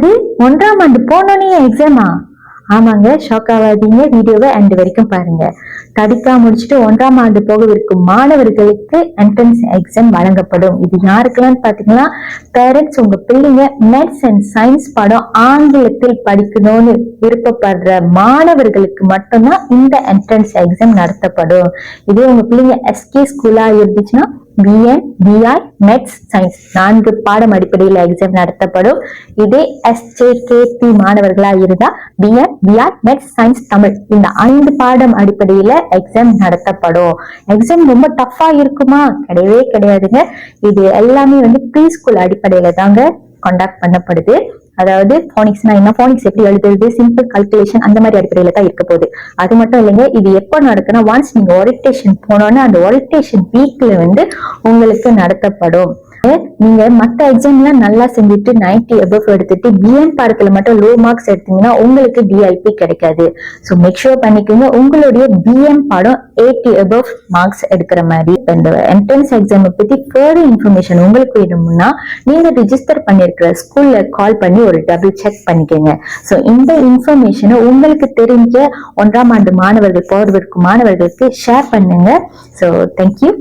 இது 1ஆம் ஆண்டு போனோனே எக்ஸாமா? ஆமாங்க, ஷாக் ஆகாதீங்க. வீடியோவை எண்ட் வரைக்கும் பாருங்க. தடிக்கா முடிச்சுட்டு 1ஆம் ஆண்டு போகவிருக்கும் மாணவர்களுக்கு என்ட்ரன்ஸ் எக்ஸாம் வழங்கப்படும். இது யாருக்கெல்லாம் பாத்தீங்கன்னா, பேரண்ட்ஸ் உங்க பிள்ளைங்க மேத்ஸ் அண்ட் சயின்ஸ் பாடம் ஆங்கிலத்தில் படிக்கணும்னு விருப்பப்படுற மாணவர்களுக்கு மட்டும்தான் இந்த என்ட்ரன்ஸ் எக்ஸாம் நடத்தப்படும். இதே உங்க பிள்ளைங்க எஸ்கே ஸ்கூலா இருந்துச்சுன்னா பிஎன், பிஐ, மேத்ஸ், சயின்ஸ் 4 பாடம் அடிப்படையில் எக்ஸாம் நடத்தப்படும். இதே எஸ்ஜேகேபி மாணவர்களா இருந்தா பிஎன், பிஐ, மேத்ஸ், சயின்ஸ், தமிழ் இந்த 5 பாடம் அடிப்படையில எக்ஸாம் நடத்தப்படும். எக்ஸாம் ரொம்ப டஃபா இருக்குமா? கிடையவே கிடையாதுங்க. இது எல்லாமே ப்ரீ ஸ்கூல் அடிப்படையில தாங்க கண்டக்ட் பண்ணப்படுது. அதாவது போனிக்ஸ்னா என்ன, போனிக்ஸ் எப்படி எழுதுறது, சிம்பிள் கால்குலேஷன் அந்த மாதிரி அடிப்படையில தான் இருக்க போகுது. அது மட்டும் இல்லைங்க, இது எப்போ நடக்குன்னா ஒன்ஸ் நீங்க ஓரியன்டேஷன் போனோன்னா அந்த ஓரியன்டேஷன் வீக்ல உங்களுக்கு நடத்தப்படும். நீங்க மத்த எக்ஸாம்லாம் நல்லா செஞ்சுட்டு 90 above எடுத்துட்டு பிஎன் பாடத்துல மட்டும் லோ மார்க்ஸ் எடுத்தீங்கன்னா உங்களுக்கு டிஐபி கிடைக்காது. ஸோ மேக் ஷூர் பண்ணிக்கோங்க உங்களுடைய பிஎன் பாடம் 80 above மார்க்ஸ் எடுக்கிற மாதிரி. இந்த என்ட்ரன்ஸ் எக்ஸாம் பத்தி ஃபர்தர் இன்ஃபர்மேஷன் உங்களுக்கு வேணும்னா நீங்க ரிஜிஸ்டர் பண்ணிருக்கிற ஸ்கூல்ல கால் பண்ணி ஒரு டபுள் செக் பண்ணிக்கோங்க. ஸோ இந்த இன்ஃபர்மேஷனை உங்களுக்கு தெரிஞ்ச 1ஆம் ஆண்டு மாணவர்கள் போறதற்கு மாணவர்களுக்கு ஷேர் பண்ணுங்க. So thank you.